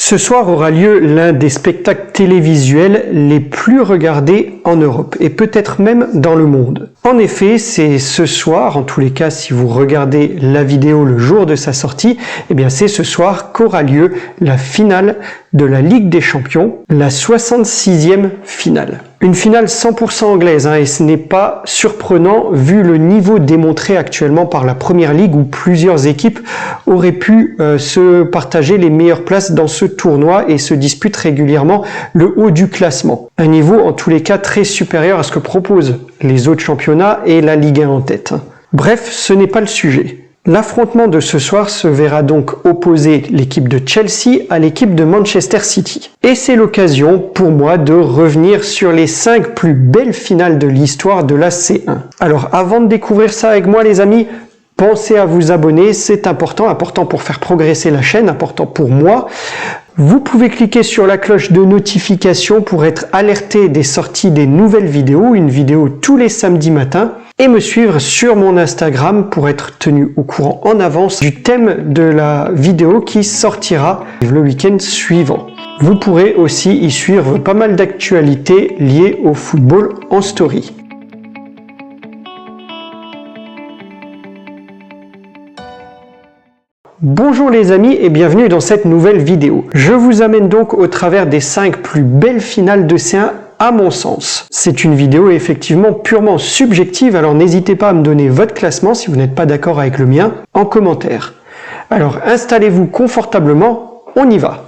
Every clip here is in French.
Ce soir aura lieu l'un des spectacles télévisuels les plus regardés en Europe et peut-être même dans le monde. En effet, c'est ce soir, en tous les cas si vous regardez la vidéo le jour de sa sortie, eh bien c'est ce soir qu'aura lieu la finale de la Ligue des Champions, la 66e finale. Une finale 100% anglaise et ce n'est pas surprenant vu le niveau démontré actuellement par la Première Ligue où plusieurs équipes auraient pu se partager les meilleures places dans ce tournoi et se disputent régulièrement le haut du classement. Un niveau en tous les cas très supérieur à ce que proposent les autres championnats et la Ligue 1 en tête. Bref, ce n'est pas le sujet. L'affrontement de ce soir se verra donc opposer l'équipe de Chelsea à l'équipe de Manchester City. Et c'est l'occasion pour moi de revenir sur les 5 plus belles finales de l'histoire de la C1. Alors avant de découvrir ça avec moi les amis, pensez à vous abonner, c'est important pour faire progresser la chaîne, important pour moi. Vous pouvez cliquer sur la cloche de notification pour être alerté des sorties des nouvelles vidéos, une vidéo tous les samedis matins, et me suivre sur mon Instagram pour être tenu au courant en avance du thème de la vidéo qui sortira le week-end suivant. Vous pourrez aussi y suivre pas mal d'actualités liées au football en story. Bonjour les amis et bienvenue dans cette nouvelle vidéo. Je vous amène donc au travers des 5 plus belles finales de C1 à mon sens. C'est une vidéo effectivement purement subjective, alors n'hésitez pas à me donner votre classement si vous n'êtes pas d'accord avec le mien en commentaire. Alors installez-vous confortablement, on y va.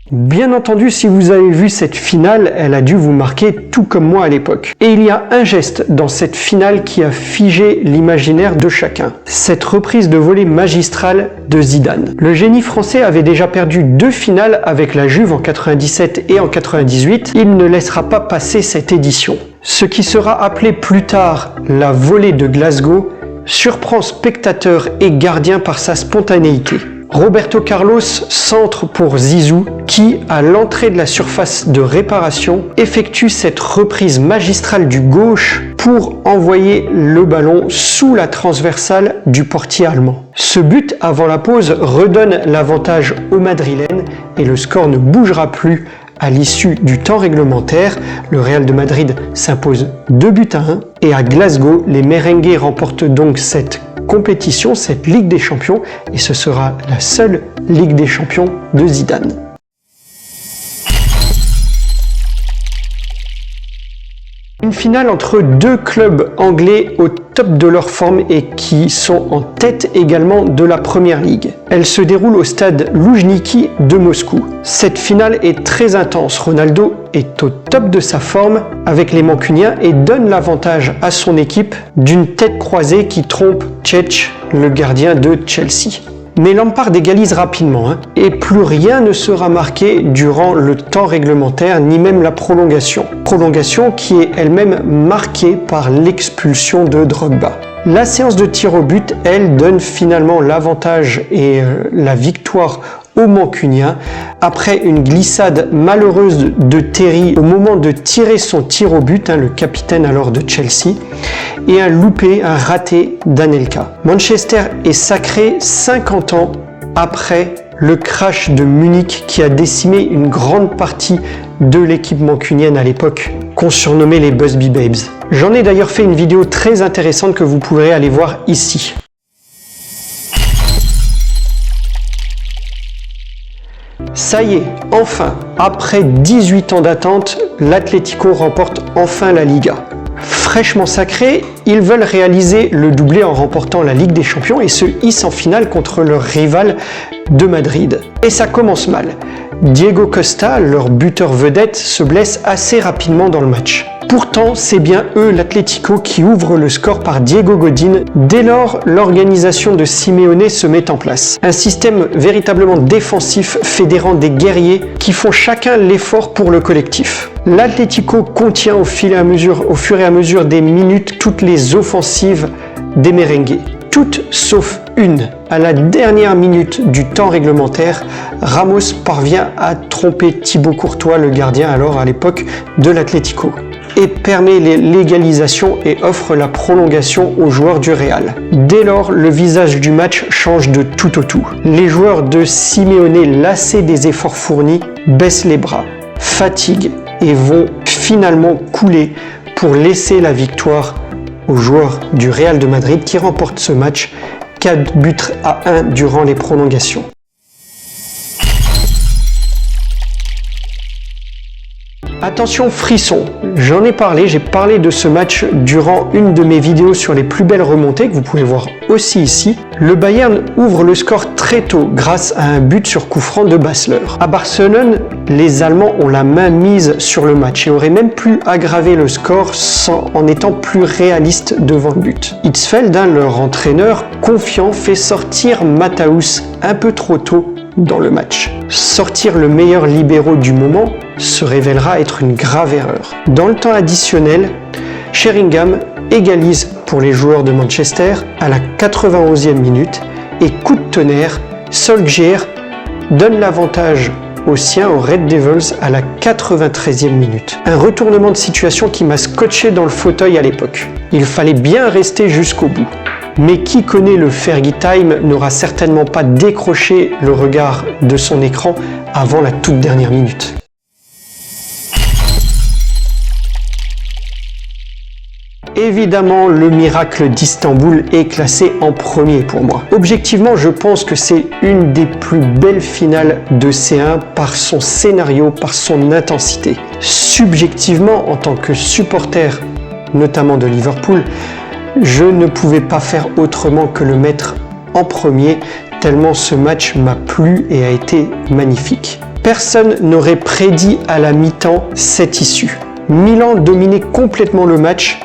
Bien entendu, si vous avez vu cette finale, elle a dû vous marquer tout comme moi à l'époque. Et il y a un geste dans cette finale qui a figé l'imaginaire de chacun. Cette reprise de volée magistrale de Zidane. Le génie français avait déjà perdu 2 finales avec la Juve en 97 et en 98. Il ne laissera pas passer cette édition. Ce qui sera appelé plus tard la volée de Glasgow surprend spectateurs et gardiens par sa spontanéité. Roberto Carlos centre pour Zizou qui, à l'entrée de la surface de réparation, effectue cette reprise magistrale du gauche pour envoyer le ballon sous la transversale du portier allemand. Ce but avant la pause redonne l'avantage aux Madrilènes et le score ne bougera plus à l'issue du temps réglementaire. Le Real de Madrid s'impose 2-1 et à Glasgow, les merengues remportent donc cette compétition, cette Ligue des Champions, et ce sera la seule Ligue des Champions de Zidane. Une finale entre 2 clubs anglais au top de leur forme et qui sont en tête également de la Première Ligue. Elle se déroule au stade Loujniki de Moscou. Cette finale est très intense. Ronaldo est au top de sa forme avec les Mancuniens et donne l'avantage à son équipe d'une tête croisée qui trompe Cech, le gardien de Chelsea. Mais Lampard égalise rapidement et plus rien ne sera marqué durant le temps réglementaire ni même la prolongation. Prolongation qui est elle-même marquée par l'expulsion de Drogba. La séance de tir au but, elle, donne finalement l'avantage et la victoire aux Mancuniens après une glissade malheureuse de Terry au moment de tirer son tir au but, le capitaine alors de Chelsea, et un raté d'Anelka. Manchester est sacré 50 ans après le crash de Munich qui a décimé une grande partie de l'équipe mancunienne à l'époque, qu'on surnommait les Busby Babes. J'en ai d'ailleurs fait une vidéo très intéressante que vous pourrez aller voir ici. Ça y est, enfin, après 18 ans d'attente, l'Atlético remporte enfin la Liga. Fraîchement sacrés, ils veulent réaliser le doublé en remportant la Ligue des Champions et se hissent en finale contre leur rival de Madrid. Et ça commence mal. Diego Costa, leur buteur vedette, se blesse assez rapidement dans le match. Pourtant, c'est bien eux, l'Atlético, qui ouvre le score par Diego Godin. Dès lors, l'organisation de Simeone se met en place. Un système véritablement défensif fédérant des guerriers qui font chacun l'effort pour le collectif. L'Atlético contient au fur et à mesure des minutes toutes les offensives des merengues. Toutes sauf une. À la dernière minute du temps réglementaire, Ramos parvient à tromper Thibaut Courtois, le gardien alors à l'époque de l'Atlético. et permet l'égalisation et offre la prolongation aux joueurs du Real. Dès lors, le visage du match change de tout au tout. Les joueurs de Simeone, lassés des efforts fournis, baissent les bras, fatiguent et vont finalement couler pour laisser la victoire aux joueurs du Real de Madrid qui remportent ce match 4-1 durant les prolongations. Attention frisson, j'en ai parlé, j'ai parlé de ce match durant une de mes vidéos sur les plus belles remontées que vous pouvez voir aussi ici. Le Bayern ouvre le score très tôt grâce à un but sur coup franc de Basler. À Barcelone, les Allemands ont la main mise sur le match et auraient même pu aggraver le score en étant plus réalistes devant le but. Hitzfeld, leur entraîneur confiant, fait sortir Matthaus un peu trop tôt dans le match. Sortir le meilleur libéraux du moment se révélera être une grave erreur. Dans le temps additionnel, Sheringham égalise pour les joueurs de Manchester à la 91e minute et coup de tonnerre, Solskjaer donne l'avantage aux siens, aux Red Devils, à la 93e minute. Un retournement de situation qui m'a scotché dans le fauteuil à l'époque. Il fallait bien rester jusqu'au bout. Mais qui connaît le Fergie Time n'aura certainement pas décroché le regard de son écran avant la toute dernière minute. Évidemment, le miracle d'Istanbul est classé en premier pour moi. Objectivement, je pense que c'est une des plus belles finales de C1 par son scénario, par son intensité. Subjectivement, en tant que supporter, notamment de Liverpool, je ne pouvais pas faire autrement que le mettre en premier, tellement ce match m'a plu et a été magnifique. Personne n'aurait prédit à la mi-temps cette issue. Milan dominait complètement le match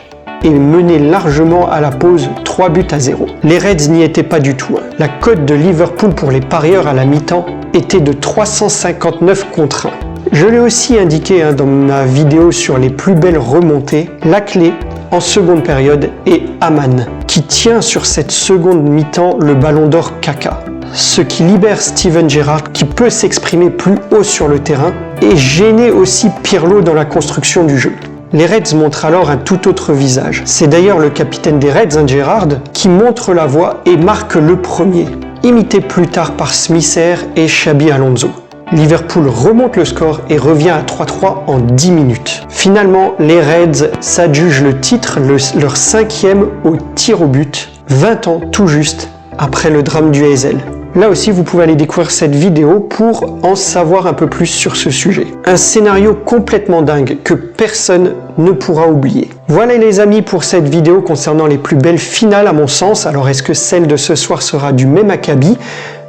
et menait largement à la pause 3-0. Les Reds n'y étaient pas du tout. La cote de Liverpool pour les parieurs à la mi-temps était de 359 contre 1. Je l'ai aussi indiqué dans ma vidéo sur les plus belles remontées, la clé en seconde période est Aman, qui tient sur cette seconde mi-temps le ballon d'or Kaka. Ce qui libère Steven Gerrard, qui peut s'exprimer plus haut sur le terrain, et gêner aussi Pirlo dans la construction du jeu. Les Reds montrent alors un tout autre visage. C'est d'ailleurs le capitaine des Reds, Gerrard, qui montre la voie et marque le premier, imité plus tard par Smither et Xabi Alonso. Liverpool remonte le score et revient à 3-3 en 10 minutes. Finalement, les Reds s'adjugent le titre, leur 5e au tir au but, 20 ans tout juste après le drame du Heysel. Là aussi, vous pouvez aller découvrir cette vidéo pour en savoir un peu plus sur ce sujet. Un scénario complètement dingue que personne ne pourra oublier. Voilà les amis pour cette vidéo concernant les plus belles finales à mon sens. Alors est-ce que celle de ce soir sera du même acabit?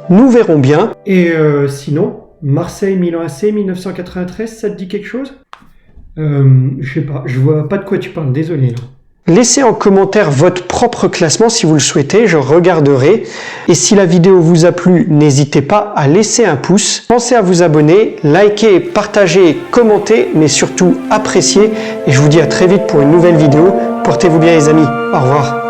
Nous verrons bien. Et sinon, Marseille-Milan AC 1993, ça te dit quelque chose? Je sais pas, je vois pas de quoi tu parles, désolé là. Laissez en commentaire votre propre classement si vous le souhaitez, je regarderai. Et si la vidéo vous a plu, n'hésitez pas à laisser un pouce. Pensez à vous abonner, liker, partager, commenter, mais surtout apprécier. Et je vous dis à très vite pour une nouvelle vidéo. Portez-vous bien les amis, au revoir.